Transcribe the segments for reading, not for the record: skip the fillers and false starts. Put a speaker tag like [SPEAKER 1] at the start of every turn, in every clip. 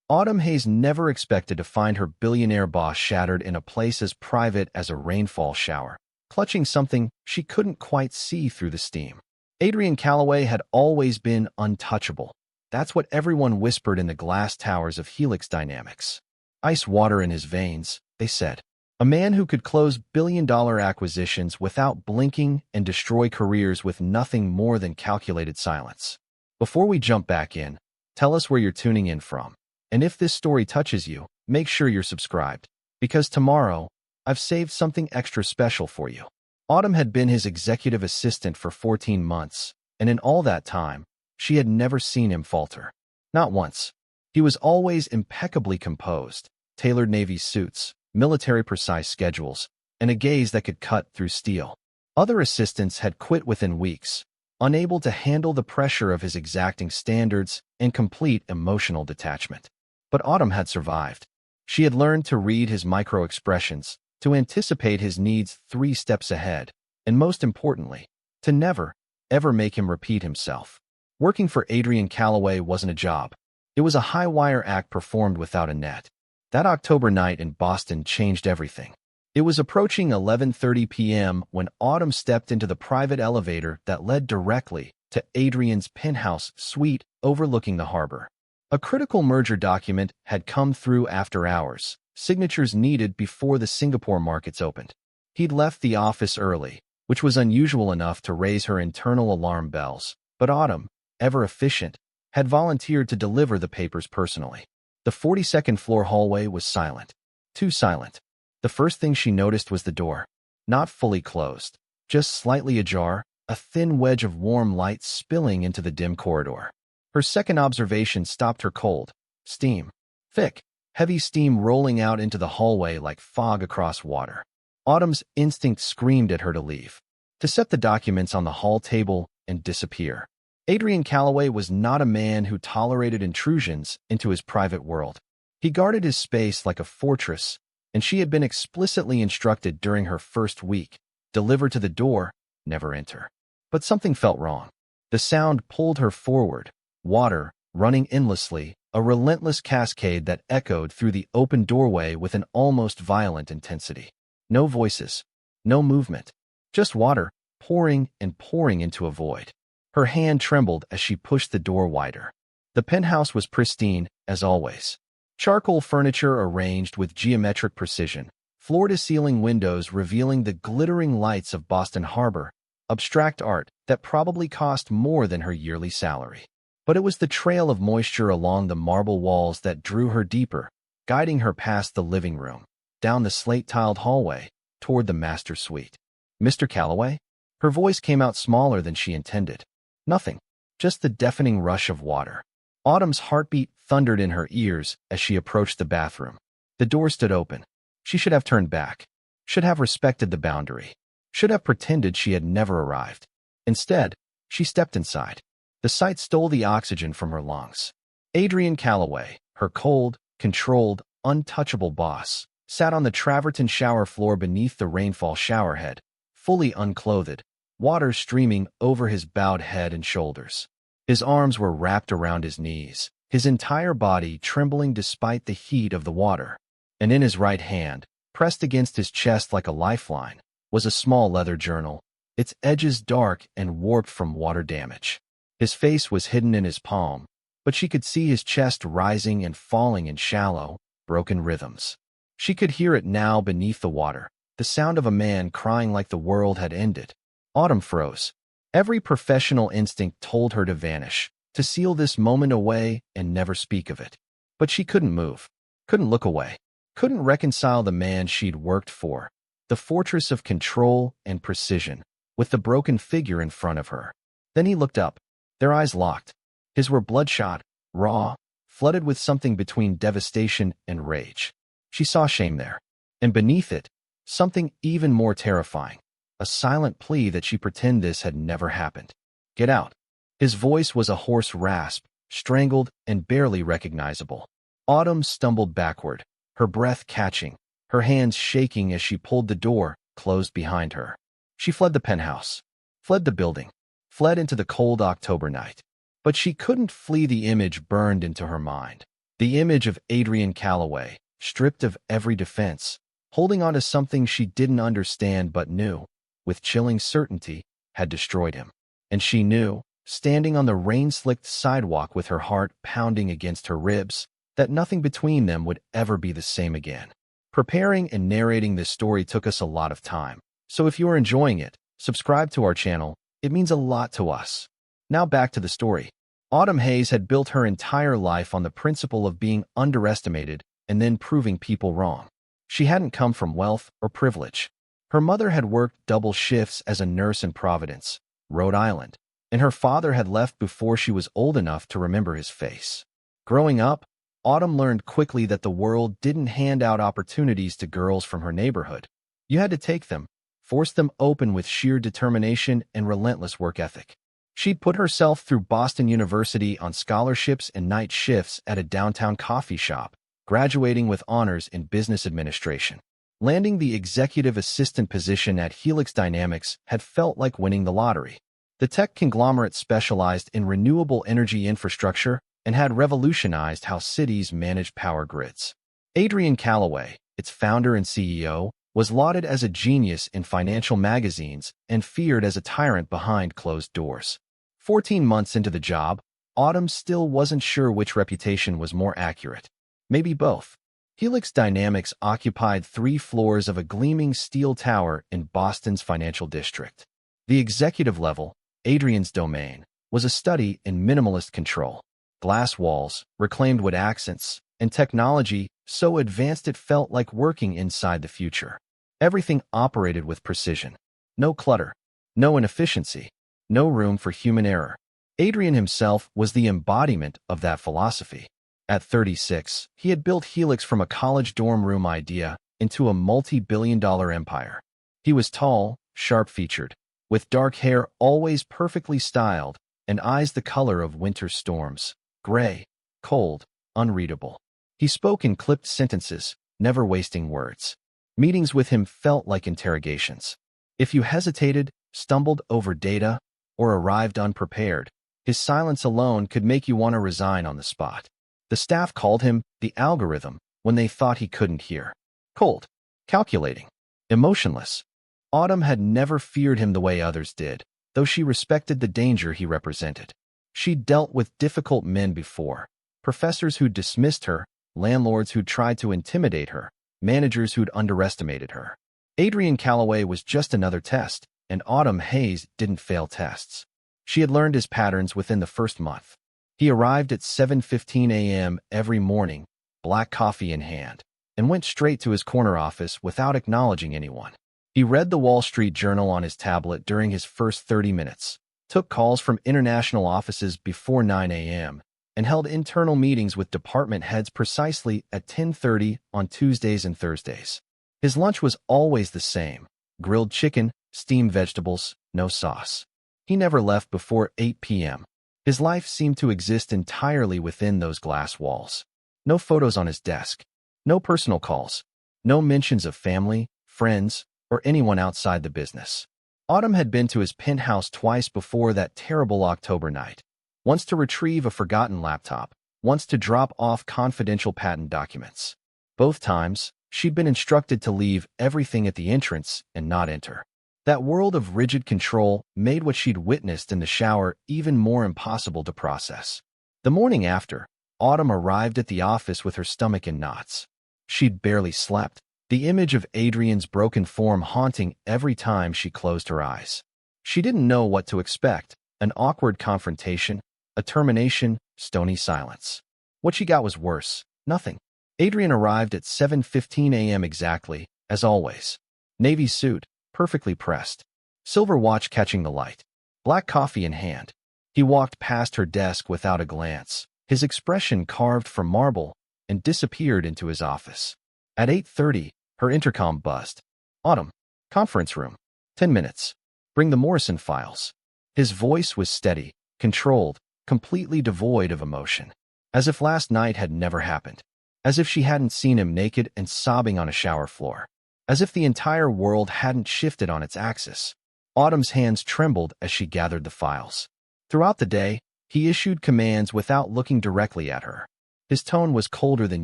[SPEAKER 1] Autumn Hayes never expected to find her billionaire boss shattered in a place as private as a rainfall shower, clutching something she couldn't quite see through the steam. Adrian Calloway had always been untouchable. That's what everyone whispered in the glass towers of Helix Dynamics. Ice water in his veins, they said. A man who could close billion-dollar acquisitions without blinking and destroy careers with nothing more than calculated silence. Before we jump back in, tell us where you're tuning in from. And if this story touches you, make sure you're subscribed, because tomorrow, I've saved something extra special for you. Autumn had been his executive assistant for 14 months, and in all that time, she had never seen him falter. Not once. He was always impeccably composed, tailored Navy suits, military-precise schedules, and a gaze that could cut through steel. Other assistants had quit within weeks, unable to handle the pressure of his exacting standards and complete emotional detachment. But Autumn had survived. She had learned to read his micro-expressions, to anticipate his needs 3 steps ahead, and most importantly, to never, ever make him repeat himself. Working for Adrian Calloway wasn't a job. It was a high-wire act performed without a net. That October night in Boston changed everything. It was approaching 11:30 p.m. when Autumn stepped into the private elevator that led directly to Adrian's penthouse suite overlooking the harbor. A critical merger document had come through after hours, signatures needed before the Singapore markets opened. He'd left the office early, which was unusual enough to raise her internal alarm bells, but Autumn, ever efficient, had volunteered to deliver the papers personally. The 42nd floor hallway was silent. Too silent. The first thing she noticed was the door. Not fully closed, just slightly ajar, a thin wedge of warm light spilling into the dim corridor. Her second observation stopped her cold. Steam. Thick, heavy steam rolling out into the hallway like fog across water. Autumn's instinct screamed at her to leave, to set the documents on the hall table and disappear. Adrian Calloway was not a man who tolerated intrusions into his private world. He guarded his space like a fortress, and she had been explicitly instructed during her first week, deliver to the door, never enter. But something felt wrong. The sound pulled her forward, water running endlessly, a relentless cascade that echoed through the open doorway with an almost violent intensity. No voices, no movement, just water pouring and pouring into a void. Her hand trembled as she pushed the door wider. The penthouse was pristine, as always. Charcoal furniture arranged with geometric precision, floor-to-ceiling windows revealing the glittering lights of Boston Harbor, abstract art that probably cost more than her yearly salary. But it was the trail of moisture along the marble walls that drew her deeper, guiding her past the living room, down the slate-tiled hallway, toward the master suite. "Mr. Calloway?" Her voice came out smaller than she intended. Nothing, just the deafening rush of water. Autumn's heartbeat thundered in her ears as she approached the bathroom. The door stood open. She should have turned back, should have respected the boundary, should have pretended she had never arrived. Instead, she stepped inside. The sight stole the oxygen from her lungs. Adrian Calloway, her cold, controlled, untouchable boss, sat on the travertine shower floor beneath the rainfall showerhead, fully unclothed, water streaming over his bowed head and shoulders. His arms were wrapped around his knees, his entire body trembling despite the heat of the water. And in his right hand, pressed against his chest like a lifeline, was a small leather journal, its edges dark and warped from water damage. His face was hidden in his palm, but she could see his chest rising and falling in shallow, broken rhythms. She could hear it now beneath the water, the sound of a man crying like the world had ended. Autumn froze. Every professional instinct told her to vanish, to seal this moment away and never speak of it. But she couldn't move, couldn't look away, couldn't reconcile the man she'd worked for, the fortress of control and precision, with the broken figure in front of her. Then he looked up. Their eyes locked. His were bloodshot, raw, flooded with something between devastation and rage. She saw shame there, and beneath it, something even more terrifying, a silent plea that she pretend this had never happened. "Get out." His voice was a hoarse rasp, strangled and barely recognizable. Autumn stumbled backward, her breath catching, her hands shaking as she pulled the door closed behind her. She fled the penthouse, fled the building, fled into the cold October night. But she couldn't flee the image burned into her mind. The image of Adrian Calloway, stripped of every defense, holding on to something she didn't understand but knew, with chilling certainty, had destroyed him. And she knew, standing on the rain-slicked sidewalk with her heart pounding against her ribs, that nothing between them would ever be the same again. Preparing and narrating this story took us a lot of time, so if you are enjoying it, subscribe to our channel. It means a lot to us. Now back to the story. Autumn Hayes had built her entire life on the principle of being underestimated and then proving people wrong. She hadn't come from wealth or privilege. Her mother had worked double shifts as a nurse in Providence, Rhode Island, and her father had left before she was old enough to remember his face. Growing up, Autumn learned quickly that the world didn't hand out opportunities to girls from her neighborhood. You had to take them, force them open with sheer determination and relentless work ethic. She'd put herself through Boston University on scholarships and night shifts at a downtown coffee shop, graduating with honors in business administration. Landing the executive assistant position at Helix Dynamics had felt like winning the lottery. The tech conglomerate specialized in renewable energy infrastructure and had revolutionized how cities managed power grids. Adrian Calloway, its founder and CEO, was lauded as a genius in financial magazines and feared as a tyrant behind closed doors. 14 months into the job, Autumn still wasn't sure which reputation was more accurate. Maybe both. Helix Dynamics occupied 3 floors of a gleaming steel tower in Boston's financial district. The executive level, Adrian's domain, was a study in minimalist control. Glass walls, reclaimed wood accents, and technology so advanced it felt like working inside the future. Everything operated with precision. No clutter, no inefficiency, no room for human error. Adrian himself was the embodiment of that philosophy. At 36, he had built Helix from a college dorm room idea into a multi-billion-dollar empire. He was tall, sharp-featured, with dark hair always perfectly styled and eyes the color of winter storms, gray, cold, unreadable. He spoke in clipped sentences, never wasting words. Meetings with him felt like interrogations. If you hesitated, stumbled over data, or arrived unprepared, his silence alone could make you want to resign on the spot. The staff called him the algorithm when they thought he couldn't hear. Cold, calculating, emotionless. Autumn had never feared him the way others did, though she respected the danger he represented. She'd dealt with difficult men before, professors who'd dismissed her, landlords who'd tried to intimidate her, managers who'd underestimated her. Adrian Calloway was just another test, and Autumn Hayes didn't fail tests. She had learned his patterns within the first month. He arrived at 7:15 a.m. every morning, black coffee in hand, and went straight to his corner office without acknowledging anyone. He read the Wall Street Journal on his tablet during his first 30 minutes, took calls from international offices before 9 a.m., and held internal meetings with department heads precisely at 10:30 on Tuesdays and Thursdays. His lunch was always the same: grilled chicken, steamed vegetables, no sauce. He never left before 8 p.m. His life seemed to exist entirely within those glass walls. No photos on his desk, no personal calls, no mentions of family, friends, or anyone outside the business. Autumn had been to his penthouse twice before that terrible October night. Once to retrieve a forgotten laptop, once to drop off confidential patent documents. Both times, she'd been instructed to leave everything at the entrance and not enter. That world of rigid control made what she'd witnessed in the shower even more impossible to process. The morning after, Autumn arrived at the office with her stomach in knots. She'd barely slept, the image of Adrian's broken form haunting every time she closed her eyes. She didn't know what to expect: an awkward confrontation, a termination, stony silence. What she got was worse: nothing. Adrian arrived at 7:15 a.m. exactly, as always. Navy suit, perfectly pressed. Silver watch catching the light. Black coffee in hand. He walked past her desk without a glance, his expression carved from marble, and disappeared into his office. At 8:30, her intercom buzzed. Autumn. Conference room. 10 minutes. Bring the Morrison files. His voice was steady, controlled, completely devoid of emotion. As if last night had never happened. As if she hadn't seen him naked and sobbing on a shower floor. As if the entire world hadn't shifted on its axis. Autumn's hands trembled as she gathered the files. Throughout the day, he issued commands without looking directly at her. His tone was colder than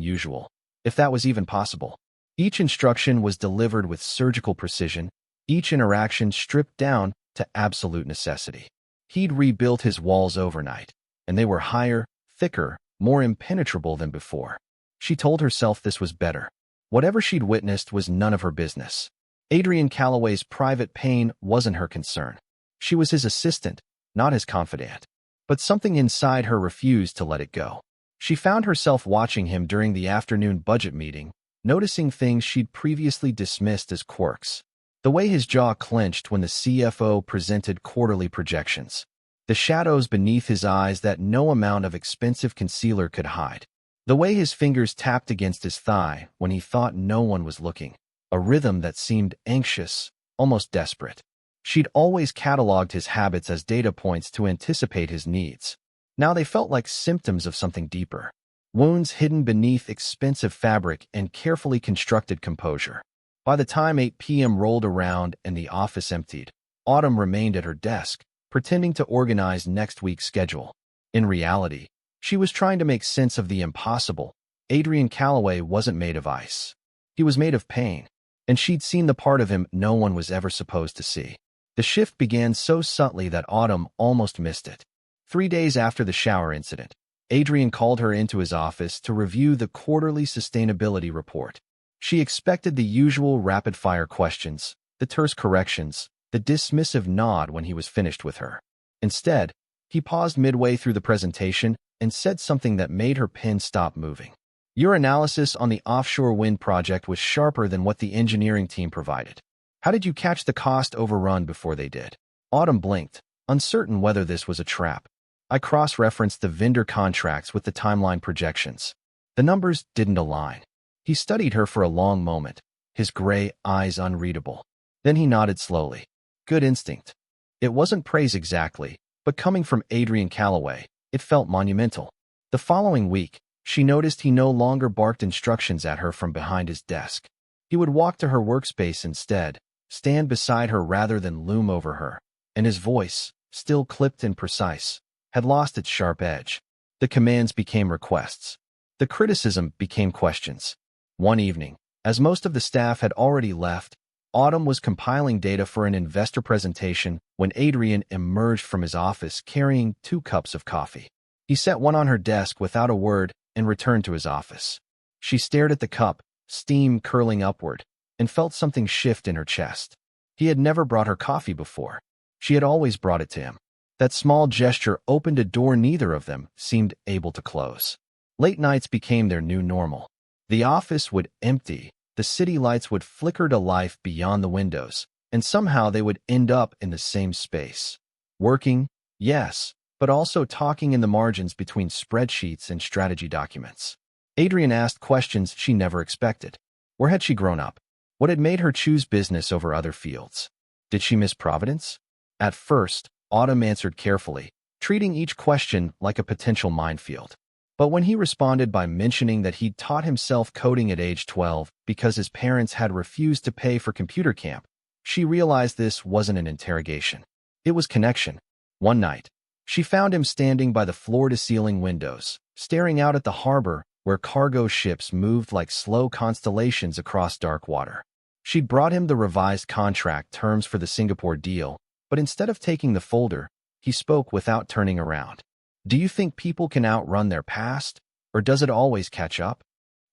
[SPEAKER 1] usual, if that was even possible. Each instruction was delivered with surgical precision, each interaction stripped down to absolute necessity. He'd rebuilt his walls overnight, and they were higher, thicker, more impenetrable than before. She told herself this was better. Whatever she'd witnessed was none of her business. Adrian Calloway's private pain wasn't her concern. She was his assistant, not his confidant. But something inside her refused to let it go. She found herself watching him during the afternoon budget meeting, noticing things she'd previously dismissed as quirks. The way his jaw clenched when the CFO presented quarterly projections. The shadows beneath his eyes that no amount of expensive concealer could hide. The way his fingers tapped against his thigh when he thought no one was looking. A rhythm that seemed anxious, almost desperate. She'd always cataloged his habits as data points to anticipate his needs. Now they felt like symptoms of something deeper. Wounds hidden beneath expensive fabric and carefully constructed composure. By the time 8 p.m. rolled around and the office emptied, Autumn remained at her desk, pretending to organize next week's schedule. In reality, she was trying to make sense of the impossible. Adrian Calloway wasn't made of ice. He was made of pain, and she'd seen the part of him no one was ever supposed to see. The shift began so subtly that Autumn almost missed it. 3 days after the shower incident, Adrian called her into his office to review the quarterly sustainability report. She expected the usual rapid-fire questions, the terse corrections, the dismissive nod when he was finished with her. Instead, he paused midway through the presentation and said something that made her pen stop moving. Your analysis on the offshore wind project was sharper than what the engineering team provided. How did you catch the cost overrun before they did? Autumn blinked, uncertain whether this was a trap. I cross-referenced the vendor contracts with the timeline projections. The numbers didn't align. He studied her for a long moment, his gray eyes unreadable. Then he nodded slowly. Good instinct. It wasn't praise exactly, but coming from Adrian Calloway, it felt monumental. The following week, she noticed he no longer barked instructions at her from behind his desk. He would walk to her workspace instead, stand beside her rather than loom over her, and his voice, still clipped and precise, had lost its sharp edge. The commands became requests. The criticism became questions. One evening, as most of the staff had already left, Autumn was compiling data for an investor presentation when Adrian emerged from his office carrying 2 cups of coffee. He set one on her desk without a word and returned to his office. She stared at the cup, steam curling upward, and felt something shift in her chest. He had never brought her coffee before. She had always brought it to him. That small gesture opened a door neither of them seemed able to close. Late nights became their new normal. The office would empty, the city lights would flicker to life beyond the windows, and somehow they would end up in the same space. Working, yes, but also talking in the margins between spreadsheets and strategy documents. Adrian asked questions she never expected. Where had she grown up? What had made her choose business over other fields? Did she miss Providence? At first, Autumn answered carefully, treating each question like a potential minefield. But when he responded by mentioning that he'd taught himself coding at age 12 because his parents had refused to pay for computer camp, she realized this wasn't an interrogation. It was connection. One night, she found him standing by the floor-to-ceiling windows, staring out at the harbor where cargo ships moved like slow constellations across dark water. She'd brought him the revised contract terms for the Singapore deal, but instead of taking the folder, he spoke without turning around. Do you think people can outrun their past, or does it always catch up?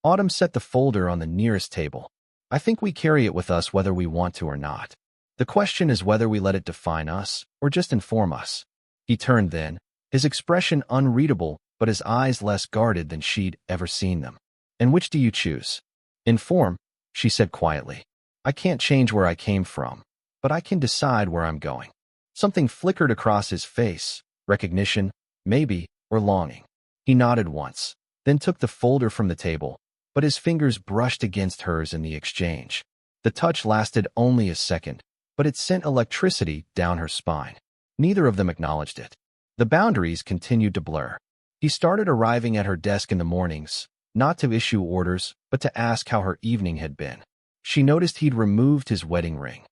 [SPEAKER 1] Autumn set the folder on the nearest table. I think we carry it with us whether we want to or not. The question is whether we let it define us, or just inform us. He turned then, his expression unreadable, but his eyes less guarded than she'd ever seen them. And which do you choose? Inform, she said quietly. I can't change where I came from, but I can decide where I'm going. Something flickered across his face, recognition, maybe, or longing. He nodded once, then took the folder from the table, but his fingers brushed against hers in the exchange. The touch lasted only a second, but it sent electricity down her spine. Neither of them acknowledged it. The boundaries continued to blur. He started arriving at her desk in the mornings, not to issue orders, but to ask how her evening had been. She noticed he'd removed his wedding ring.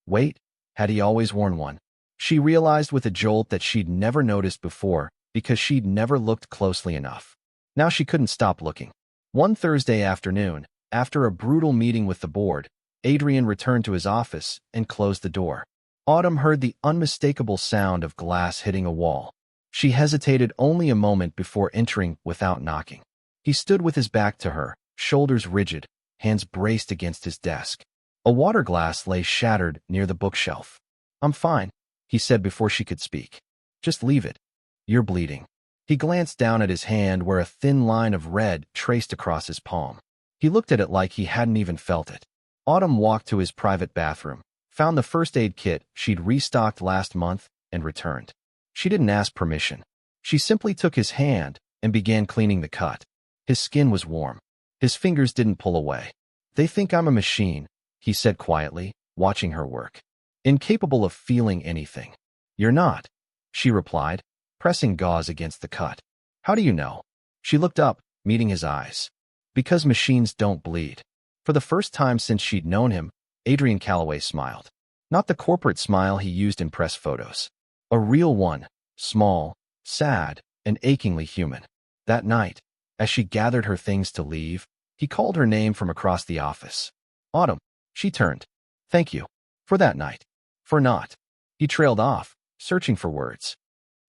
[SPEAKER 1] Wait, had he always worn one? She realized with a jolt that she'd never noticed before, because she'd never looked closely enough. Now she couldn't stop looking. One Thursday afternoon, after a brutal meeting with the board, Adrian returned to his office and closed the door. Autumn heard the unmistakable sound of glass hitting a wall. She hesitated only a moment before entering without knocking. He stood with his back to her, shoulders rigid, hands braced against his desk. A water glass lay shattered near the bookshelf. "I'm fine," he said before she could speak. "Just leave it. You're bleeding." He glanced down at his hand where a thin line of red traced across his palm. He looked at it like he hadn't even felt it. Autumn walked to his private bathroom, found the first aid kit she'd restocked last month, and returned. She didn't ask permission. She simply took his hand and began cleaning the cut. His skin was warm. His fingers didn't pull away. "They think I'm a machine," he said quietly, watching her work. "Incapable of feeling anything." "You're not," she replied, pressing gauze against the cut. "How do you know?" She looked up, meeting his eyes. "Because machines don't bleed." For the first time since she'd known him, Adrian Calloway smiled. Not the corporate smile he used in press photos. A real one, small, sad, and achingly human. That night, as she gathered her things to leave, he called her name from across the office. "Autumn." She turned. "Thank you. For that night. For not." He trailed off, searching for words.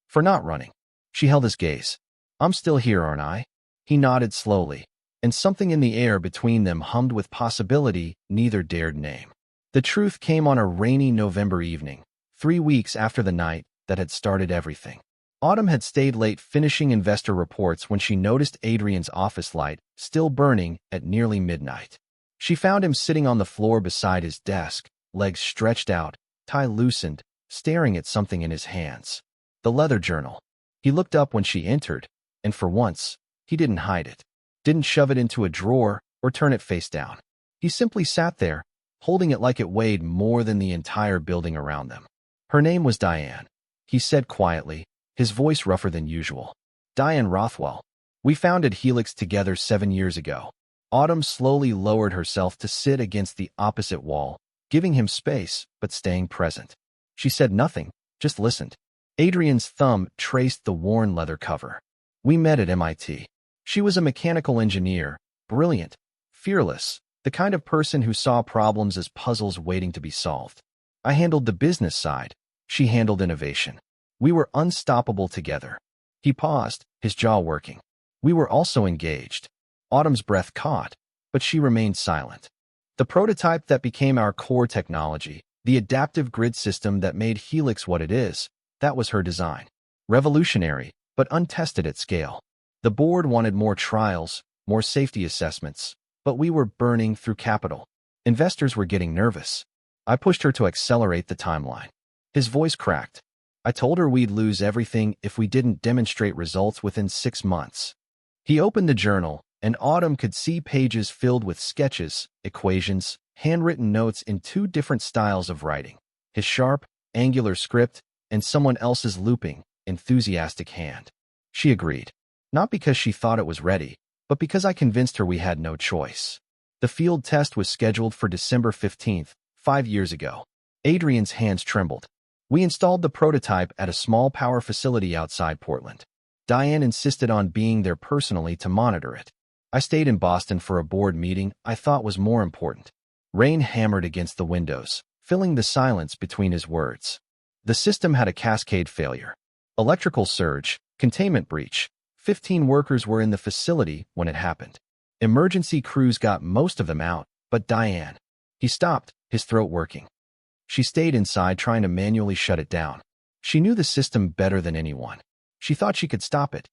[SPEAKER 1] "For not running." She held his gaze. "I'm still here, aren't I?" He nodded slowly, and something in the air between them hummed with possibility neither dared name. The truth came on a rainy November evening, 3 weeks after the night that had started everything. Autumn had stayed late finishing investor reports when she noticed Adrian's office light still burning at nearly midnight. She found him sitting on the floor beside his desk, legs stretched out, tie loosened, staring at something in his hands. The leather journal. He looked up when she entered, and for once, he didn't hide it. Didn't shove it into a drawer or turn it face down. He simply sat there, holding it like it weighed more than the entire building around them. "Her name was Diane," he said quietly, his voice rougher than usual. "Diane Rothwell. We founded Helix together 7 years ago." Autumn slowly lowered herself to sit against the opposite wall, giving him space but staying present. She said nothing, just listened. Adrian's thumb traced the worn leather cover. "We met at MIT. She was a mechanical engineer, brilliant, fearless, the kind of person who saw problems as puzzles waiting to be solved. I handled the business side. She handled innovation. We were unstoppable together." He paused, his jaw working. "We were also engaged." Autumn's breath caught, but she remained silent. "The prototype that became our core technology, the adaptive grid system that made Helix what it is, that was her design. Revolutionary, but untested at scale. The board wanted more trials, more safety assessments, but we were burning through capital. Investors were getting nervous. I pushed her to accelerate the timeline." His voice cracked. "I told her we'd lose everything if we didn't demonstrate results within 6 months." He opened the journal, and Autumn could see pages filled with sketches, equations, handwritten notes in 2 different styles of writing. His sharp, angular script, and someone else's looping, enthusiastic hand. She agreed. Not because she thought it was ready, but because I convinced her we had no choice. The field test was scheduled for December 15th, 5 years ago. Adrian's hands trembled. "We installed the prototype at a small power facility outside Portland. Diane insisted on being there personally to monitor it. I stayed in Boston for a board meeting I thought was more important." Rain hammered against the windows, filling the silence between his words. The system had a cascade failure. Electrical surge, containment breach. 15 workers were in the facility when it happened. Emergency crews got most of them out, but Diane. He stopped, his throat working. She stayed inside trying to manually shut it down. She knew the system better than anyone. She thought she could stop it.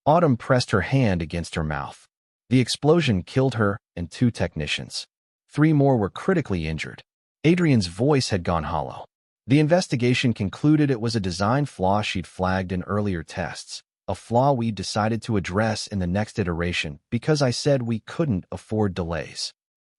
[SPEAKER 1] Autumn pressed her hand against her mouth. The explosion killed her and 2 technicians. 3 more were critically injured. Adrian's voice had gone hollow. The investigation concluded it was a design flaw she'd flagged in earlier tests, a flaw we decided to address in the next iteration because I said we couldn't afford delays.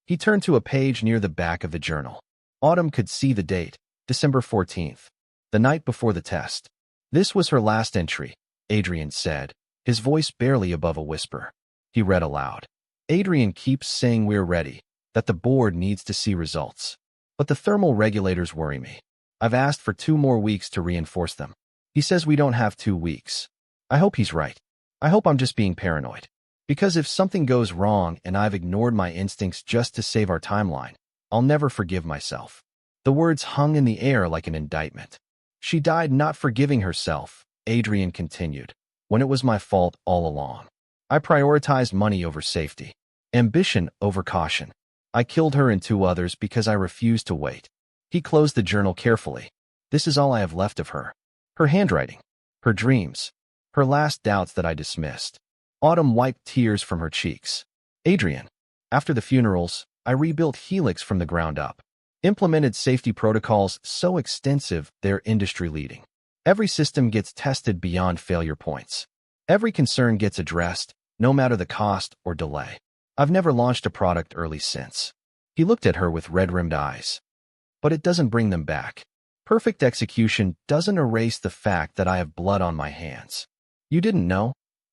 [SPEAKER 1] He turned to a page near the back of the journal. Autumn could see the date, December 14th, the night before the test. "This was her last entry," Adrian said, his voice barely above a whisper. He read aloud. "Adrian keeps saying we're ready, that the board needs to see results. But the thermal regulators worry me. I've asked for 2 more weeks to reinforce them. He says we don't have 2 weeks. I hope he's right. I hope I'm just being paranoid." Because if something goes wrong and I've ignored my instincts just to save our timeline, I'll never forgive myself." The words hung in the air like an indictment. "She died not forgiving herself," Adrian continued, "when it was my fault all along. I prioritized money over safety, ambition over caution. I killed her and 2 others because I refused to wait." He closed the journal carefully. "This is all I have left of her. Her handwriting, her dreams, her last doubts that I dismissed." Autumn wiped tears from her cheeks. "Adrian, after the funerals, I rebuilt Helix from the ground up. Implemented safety protocols so extensive they're industry-leading. Every system gets tested beyond failure points. Every concern gets addressed, no matter the cost or delay. I've never launched a product early since." He looked at her with red-rimmed eyes. "But it doesn't bring them back. Perfect execution doesn't erase the fact that I have blood on my hands." "You didn't know?"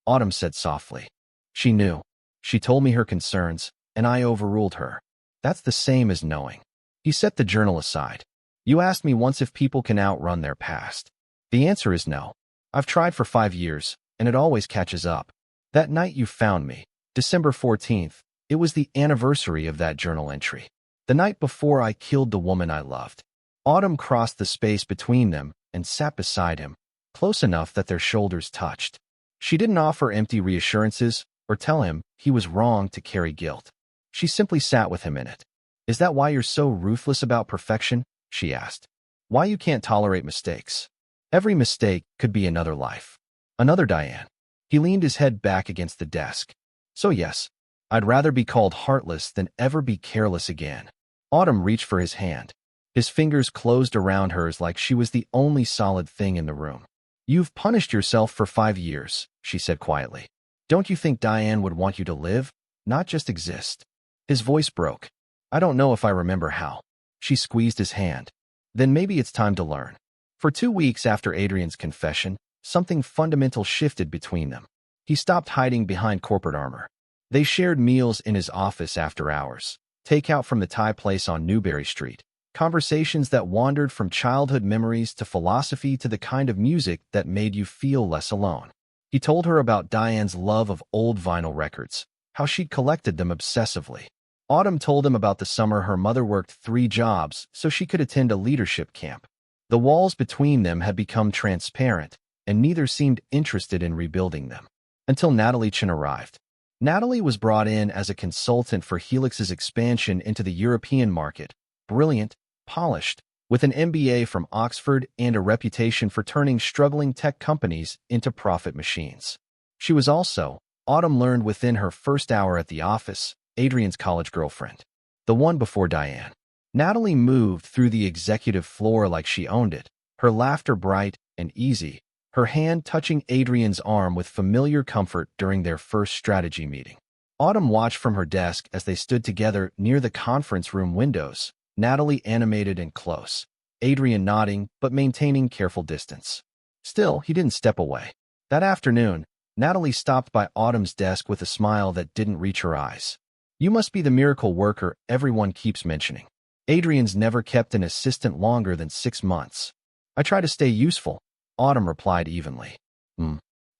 [SPEAKER 1] Autumn said softly. "She knew. She told me her concerns, and I overruled her. That's the same as knowing." He set the journal aside. "You asked me once if people can outrun their past. The answer is no. I've tried for 5 years, and it always catches up. That night you found me, December 14th, it was the anniversary of that journal entry. The night before I killed the woman I loved." Autumn crossed the space between them and sat beside him, close enough that their shoulders touched. She didn't offer empty reassurances or tell him he was wrong to carry guilt. She simply sat with him in it. "Is that why you're so ruthless about perfection?" she asked. "Why you can't tolerate mistakes? Every mistake could be another life. Another Diane." He leaned his head back against the desk. "So yes, I'd rather be called heartless than ever be careless again." Autumn reached for his hand. His fingers closed around hers like she was the only solid thing in the room. "You've punished yourself for 5 years, she said quietly. "Don't you think Diane would want you to live, not just exist?" His voice broke. "I don't know if I remember how." She squeezed his hand. "Then maybe it's time to learn." For 2 weeks after Adrian's confession, something fundamental shifted between them. He stopped hiding behind corporate armor. They shared meals in his office after hours, takeout from the Thai place on Newberry Street, conversations that wandered from childhood memories to philosophy to the kind of music that made you feel less alone. He told her about Diane's love of old vinyl records, how she'd collected them obsessively. Autumn told him about the summer her mother worked 3 jobs so she could attend a leadership camp. The walls between them had become transparent, and neither seemed interested in rebuilding them. Until Natalie Chen arrived. Natalie was brought in as a consultant for Helix's expansion into the European market, brilliant, polished, with an MBA from Oxford and a reputation for turning struggling tech companies into profit machines. She was also, Autumn learned within her first hour at the office, Adrian's college girlfriend, the one before Diane. Natalie moved through the executive floor like she owned it, her laughter bright and easy, her hand touching Adrian's arm with familiar comfort during their first strategy meeting. Autumn watched from her desk as they stood together near the conference room windows, Natalie animated and close, Adrian nodding but maintaining careful distance. Still, he didn't step away. That afternoon, Natalie stopped by Autumn's desk with a smile that didn't reach her eyes. "You must be the miracle worker everyone keeps mentioning. Adrian's never kept an assistant longer than 6 months." "I try to stay useful," Autumn replied evenly.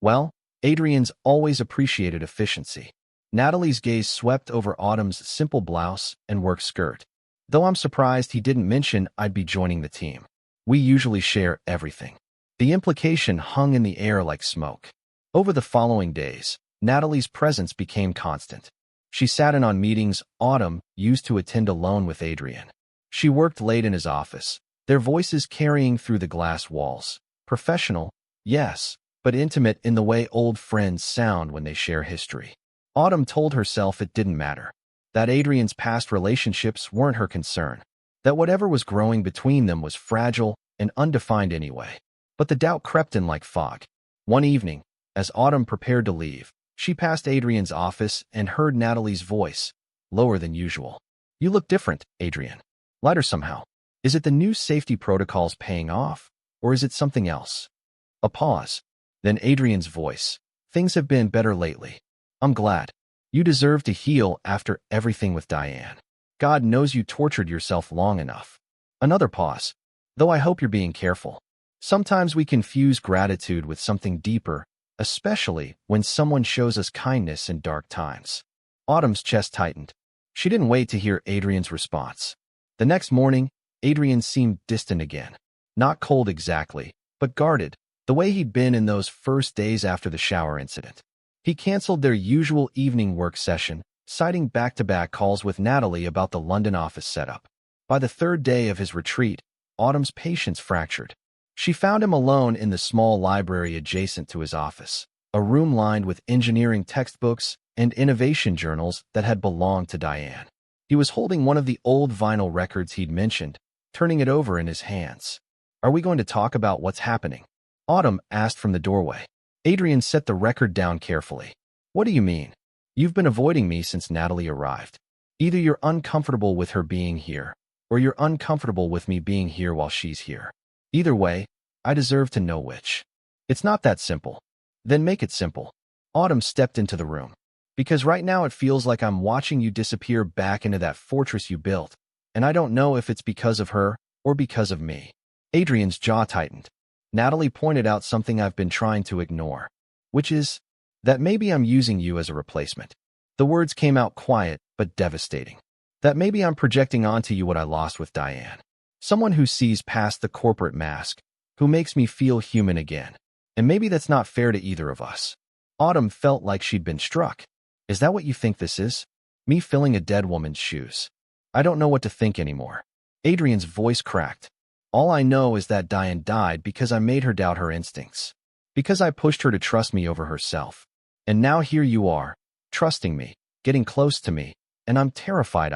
[SPEAKER 1] Well, Adrian's always appreciated efficiency." Natalie's gaze swept over Autumn's simple blouse and work skirt. "Though I'm surprised he didn't mention I'd be joining the team. We usually share everything." The implication hung in the air like smoke. Over the following days, Natalie's presence became constant. She sat in on meetings Autumn used to attend alone with Adrian. She worked late in his office, their voices carrying through the glass walls. Professional, yes, but intimate in the way old friends sound when they share history. Autumn told herself it didn't matter, that Adrian's past relationships weren't her concern, that whatever was growing between them was fragile and undefined anyway. But the doubt crept in like fog. One evening, as Autumn prepared to leave, she passed Adrian's office and heard Natalie's voice, lower than usual. "You look different, Adrian. Lighter somehow. Is it the new safety protocols paying off, or is it something else?" A pause. Then Adrian's voice. "Things have been better lately. I'm glad. You deserve to heal after everything with Diane. God knows you tortured yourself long enough." Another pause. "Though I hope you're being careful. Sometimes we confuse gratitude with something deeper, especially when someone shows us kindness in dark times. Autumn's chest tightened. She didn't wait to hear Adrian's response. The next morning, Adrian seemed distant again. Not cold exactly, but guarded, the way he'd been in those first days after the shower incident. He canceled their usual evening work session, citing back-to-back calls with Natalie about the London office setup. By the third day of his retreat, Autumn's patience fractured. She found him alone in the small library adjacent to his office, a room lined with engineering textbooks and innovation journals that had belonged to Diane. He was holding one of the old vinyl records he'd mentioned, turning it over in his hands. "Are we going to talk about what's happening?" Autumn asked from the doorway. Adrian set the record down carefully. "What do you mean? You've been avoiding me since Natalie arrived. Either you're uncomfortable with her being here, or you're uncomfortable with me being here while she's here. Either way, I deserve to know which. It's not that simple." "Then make it simple." Autumn stepped into the room. "Because right now it feels like I'm watching you disappear back into that fortress you built, and I don't know if it's because of her or because of me." Adrian's jaw tightened. "Natalie pointed out something I've been trying to ignore, which is that maybe I'm using you as a replacement." The words came out quiet but devastating. "That maybe I'm projecting onto you what I lost with Diane. Someone who sees past the corporate mask, who makes me feel human again. And maybe that's not fair to either of us." Autumn felt like she'd been struck. "Is that what you think this is? Me filling a dead woman's shoes? I don't know what to think anymore." Adrian's voice cracked. "All I know is that Diane died because I made her doubt her instincts. Because I pushed her to trust me over herself. And now here you are, trusting me, getting close to me, and I'm terrified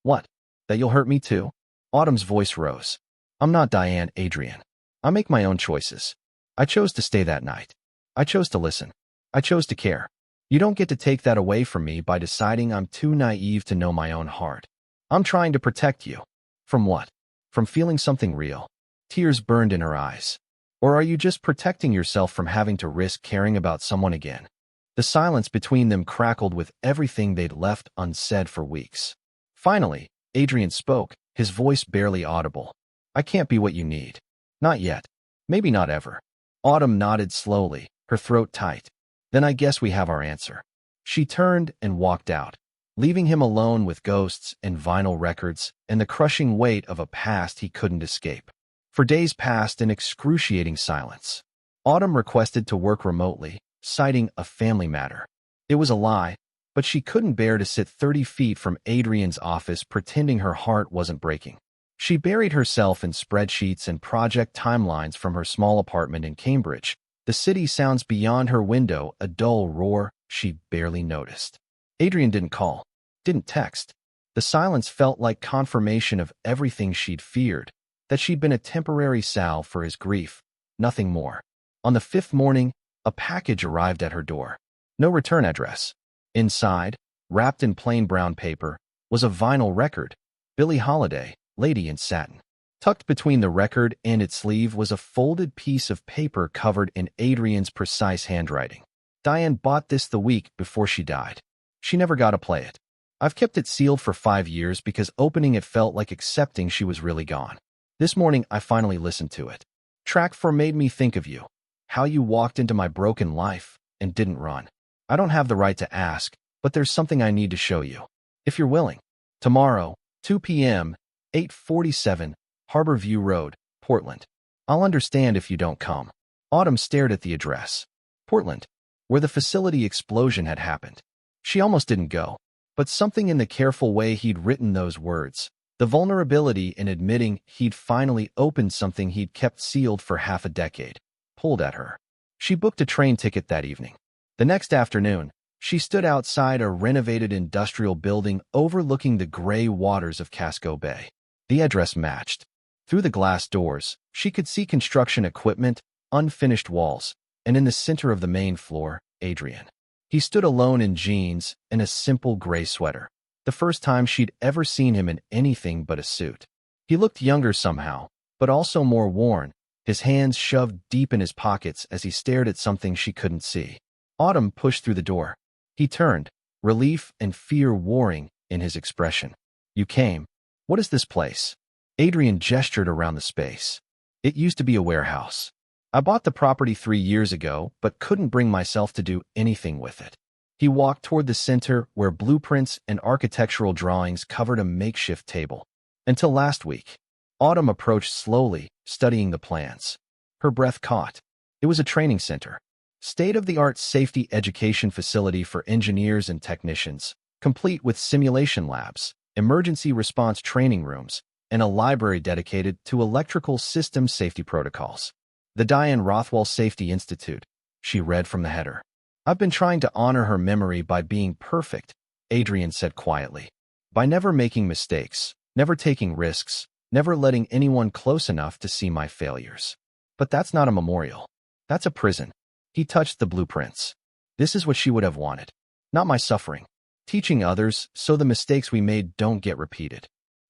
[SPEAKER 1] What? That you'll hurt me too?" Autumn's voice rose. "I'm not Diane, Adrian. I make my own choices. I chose to stay that night. I chose to listen. I chose to care. You don't get to take that away from me by deciding I'm too naive to know my own heart. I'm trying to protect you." "From what? From feeling something real?" Tears burned in her eyes. "Or are you just protecting yourself from having to risk caring about someone again?" The silence between them crackled with everything they'd left unsaid for weeks. Finally, Adrian spoke, his voice barely audible. "I can't be what you need. Not yet. Maybe not ever." Autumn nodded slowly, her throat tight. "Then I guess we have our answer." She turned and walked out, leaving him alone with ghosts and vinyl records and the crushing weight of a past he couldn't escape. For days passed in excruciating silence. Autumn requested to work remotely, citing a family matter. It was a lie, but she couldn't bear to sit 30 feet from Adrian's office pretending her heart wasn't breaking. She buried herself in spreadsheets and project timelines from her small apartment in Cambridge, the city sounds beyond her window a dull roar she barely noticed. Adrian didn't call, didn't text. The silence felt like confirmation of everything she'd feared, that she'd been a temporary salve for his grief, nothing more. On the fifth morning, a package arrived at her door. No return address. Inside, wrapped in plain brown paper, was a vinyl record, Billie Holiday, Lady in Satin. Tucked between the record and its sleeve was a folded piece of paper covered in Adrian's precise handwriting. "Diane bought this the week before she died. She never got to play it. I've kept it sealed for 5 years because opening it felt like accepting she was really gone. This morning, I finally listened to it. Track 4 made me think of you. How you walked into my broken life and didn't run. I don't have the right to ask, but there's something I need to show you. If you're willing. Tomorrow, 2 p.m., 847, Harbor View Road, Portland. I'll understand if you don't come." Autumn stared at the address. Portland, where the facility explosion had happened. She almost didn't go, but something in the careful way he'd written those words, the vulnerability in admitting he'd finally opened something he'd kept sealed for half a decade, pulled at her. She booked a train ticket that evening. The next afternoon, she stood outside a renovated industrial building overlooking the gray waters of Casco Bay. The address matched. Through the glass doors, she could see construction equipment, unfinished walls, and in the center of the main floor, Adrian. He stood alone in jeans and a simple gray sweater, the first time she'd ever seen him in anything but a suit. He looked younger somehow, but also more worn, his hands shoved deep in his pockets as he stared at something she couldn't see. Autumn pushed through the door. He turned, relief and fear warring in his expression. "You came. What is this place?" Adrian gestured around the space. "It used to be a warehouse. I bought the property 3 years ago, but couldn't bring myself to do anything with it. He walked toward the center where blueprints and architectural drawings covered a makeshift table. Until last week. Autumn approached slowly, studying the plans. Her breath caught. It was a training center. State-of-the-art safety education facility for engineers and technicians, complete with simulation labs, emergency response training rooms, and a library dedicated to electrical system safety protocols. The Diane Rothwell Safety Institute, she read from the header. I've been trying to honor her memory by being perfect, Adrian said quietly. By never making mistakes, never taking risks, never letting anyone close enough to see my failures. But that's not a memorial. That's a prison. He touched the blueprints. This is what she would have wanted. Not my suffering. Teaching others so the mistakes we made don't get repeated.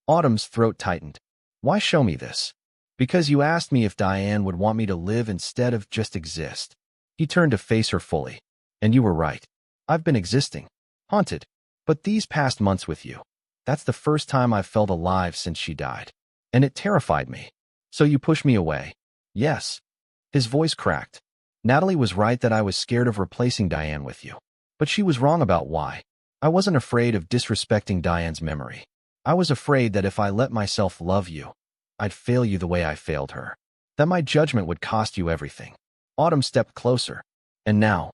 [SPEAKER 1] Autumn's throat tightened. Why show me this? Because you asked me if Diane would want me to live instead of just exist. He turned to face her fully. And you were right. I've been existing. Haunted. But these past months with you. That's the first time I've felt alive since she died. And it terrified me. So you pushed me away. Yes. His voice cracked. Natalie was right that I was scared of replacing Diane with you. But she was wrong about why. I wasn't afraid of disrespecting Diane's memory. I was afraid that if I let myself love you, I'd fail you the way I failed her. That my judgment would cost you everything. Autumn stepped closer. And now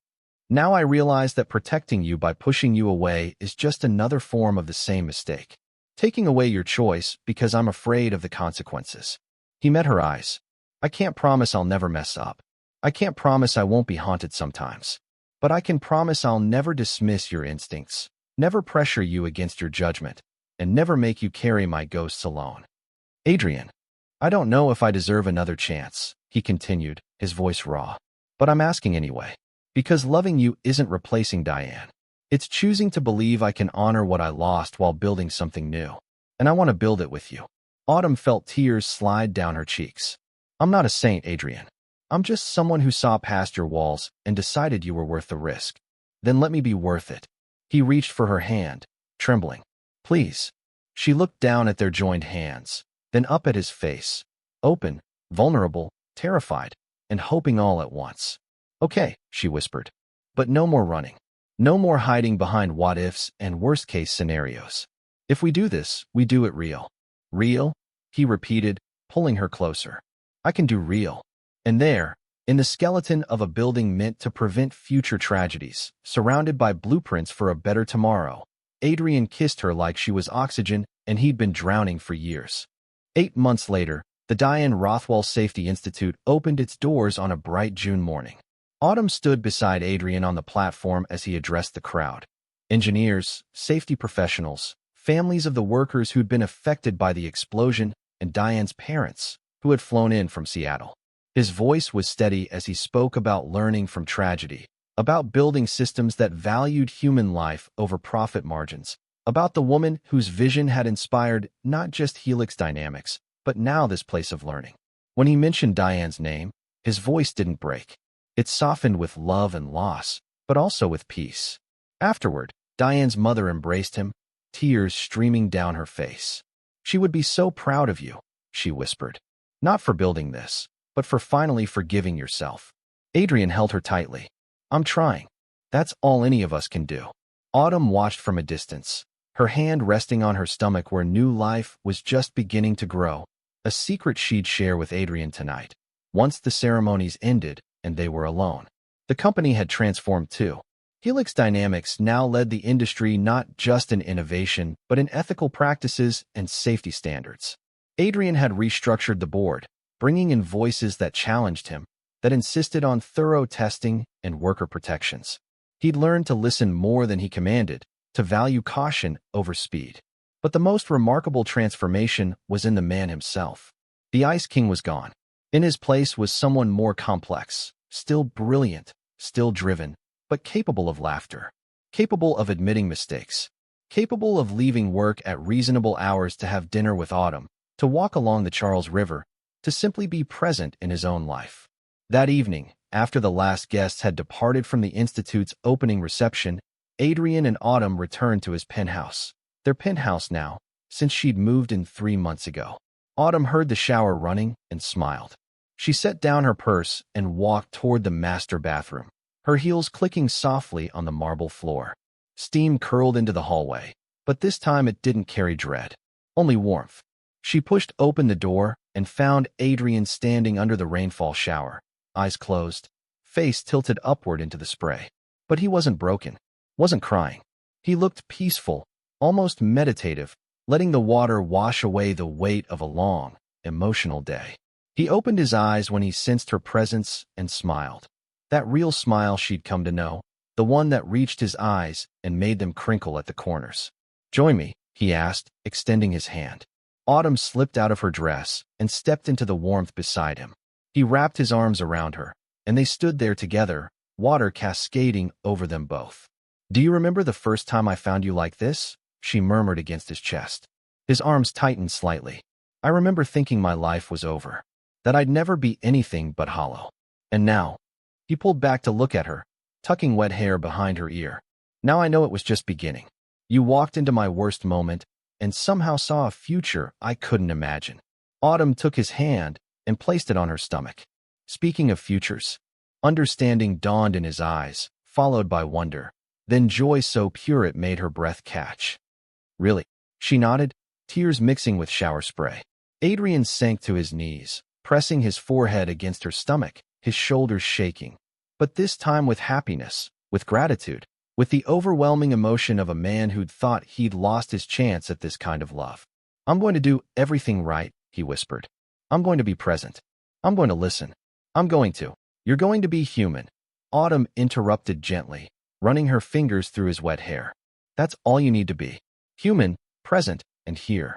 [SPEAKER 1] I realize that protecting you by pushing you away is just another form of the same mistake. Taking away your choice because I'm afraid of the consequences. He met her eyes. I can't promise I'll never mess up. I can't promise I won't be haunted sometimes. But I can promise I'll never dismiss your instincts, never pressure you against your judgment, and never make you carry my ghosts alone. Adrian, I don't know if I deserve another chance, he continued, his voice raw. But I'm asking anyway. Because loving you isn't replacing Diane. It's choosing to believe I can honor what I lost while building something new. And I want to build it with you. Autumn felt tears slide down her cheeks. I'm not a saint, Adrian. I'm just someone who saw past your walls and decided you were worth the risk. Then let me be worth it. He reached for her hand, trembling. Please. She looked down at their joined hands, then up at his face. Open, vulnerable, terrified, and hoping all at once. Okay, she whispered. But no more running. No more hiding behind what-ifs and worst-case scenarios. If we do this, we do it real. Real? He repeated, pulling her closer. I can do real. And there, in the skeleton of a building meant to prevent future tragedies, surrounded by blueprints for a better tomorrow, Adrian kissed her like she was oxygen and he'd been drowning for years. 8 months later, the Diane Rothwell Safety Institute opened its doors on a bright June morning. Autumn stood beside Adrian on the platform as he addressed the crowd. Engineers, safety professionals, families of the workers who'd been affected by the explosion, and Diane's parents, who had flown in from Seattle. His voice was steady as he spoke about learning from tragedy, about building systems that valued human life over profit margins, about the woman whose vision had inspired not just Helix Dynamics, but now this place of learning. When he mentioned Diane's name, his voice didn't break. It softened with love and loss, but also with peace. Afterward, Diane's mother embraced him, tears streaming down her face. She would be so proud of you, she whispered. Not for building this, but for finally forgiving yourself. Adrian held her tightly. I'm trying. That's all any of us can do. Autumn watched from a distance, her hand resting on her stomach where new life was just beginning to grow, a secret she'd share with Adrian tonight. Once the ceremonies ended, and they were alone. The company had transformed too. Helix Dynamics now led the industry not just in innovation, but in ethical practices and safety standards. Adrian had restructured the board, bringing in voices that challenged him, that insisted on thorough testing and worker protections. He'd learned to listen more than he commanded, to value caution over speed. But the most remarkable transformation was in the man himself. The Ice King was gone. In his place was someone more complex, still brilliant, still driven, but capable of laughter, capable of admitting mistakes, capable of leaving work at reasonable hours to have dinner with Autumn, to walk along the Charles River, to simply be present in his own life. That evening, after the last guests had departed from the Institute's opening reception, Adrian and Autumn returned to his penthouse. Their penthouse now, since she'd moved in 3 months ago. Autumn heard the shower running and smiled. She set down her purse and walked toward the master bathroom, her heels clicking softly on the marble floor. Steam curled into the hallway, but this time it didn't carry dread, only warmth. She pushed open the door and found Adrian standing under the rainfall shower, eyes closed, face tilted upward into the spray. But he wasn't broken, wasn't crying. He looked peaceful, almost meditative, letting the water wash away the weight of a long, emotional day. He opened his eyes when he sensed her presence and smiled. That real smile she'd come to know, the one that reached his eyes and made them crinkle at the corners. "Join me," he asked, extending his hand. Autumn slipped out of her dress and stepped into the warmth beside him. He wrapped his arms around her, and they stood there together, water cascading over them both. "Do you remember the first time I found you like this?" she murmured against his chest. His arms tightened slightly. "I remember thinking my life was over, that I'd never be anything but hollow. And now," he pulled back to look at her, tucking wet hair behind her ear, "now I know it was just beginning. You walked into my worst moment and somehow saw a future I couldn't imagine." Autumn took his hand and placed it on her stomach. Speaking of futures, understanding dawned in his eyes, followed by wonder, then joy so pure it made her breath catch. "Really?" She nodded, tears mixing with shower spray. Adrian sank to his knees, pressing his forehead against her stomach, his shoulders shaking. But this time with happiness, with gratitude, with the overwhelming emotion of a man who'd thought he'd lost his chance at this kind of love. "I'm going to do everything right," he whispered. "I'm going to be present. I'm going to listen. I'm going to." "You're going to be human," Autumn interrupted gently, running her fingers through his wet hair. "That's all you need to be. Human, present, and here."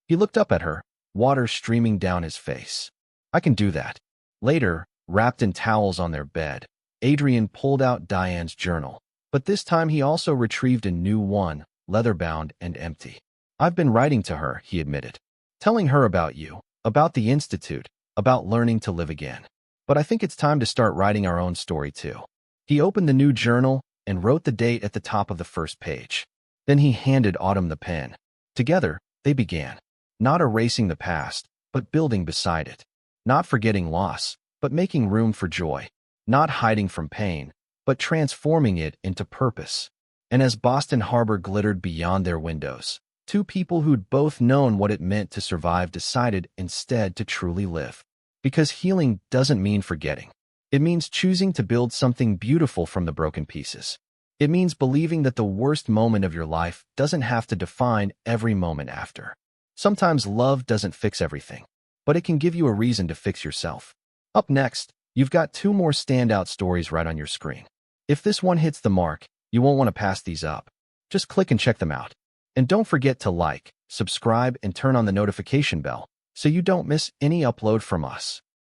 [SPEAKER 1] He looked up at her, water streaming down his face. "I can do that." Later, wrapped in towels on their bed, Adrian pulled out Diane's journal. But this time he also retrieved a new one, leather-bound and empty. "I've been writing to her," he admitted, "telling her about you, about the Institute, about learning to live again. But I think it's time to start writing our own story too." He opened the new journal and wrote the date at the top of the first page. Then he handed Autumn the pen. Together, they began, not erasing the past, but building beside it. Not forgetting loss, but making room for joy. Not hiding from pain, but transforming it into purpose. And as Boston Harbor glittered beyond their windows, two people who'd both known what it meant to survive decided instead to truly live. Because healing doesn't mean forgetting. It means choosing to build something beautiful from the broken pieces. It means believing that the worst moment of your life doesn't have to define every moment after. Sometimes love doesn't fix everything, but it can give you a reason to fix yourself. Up next, you've got two more standout stories right on your screen. If this one hits the mark, you won't want to pass these up. Just click and check them out. And don't forget to like, subscribe, and turn on the notification bell so you don't miss any upload from us.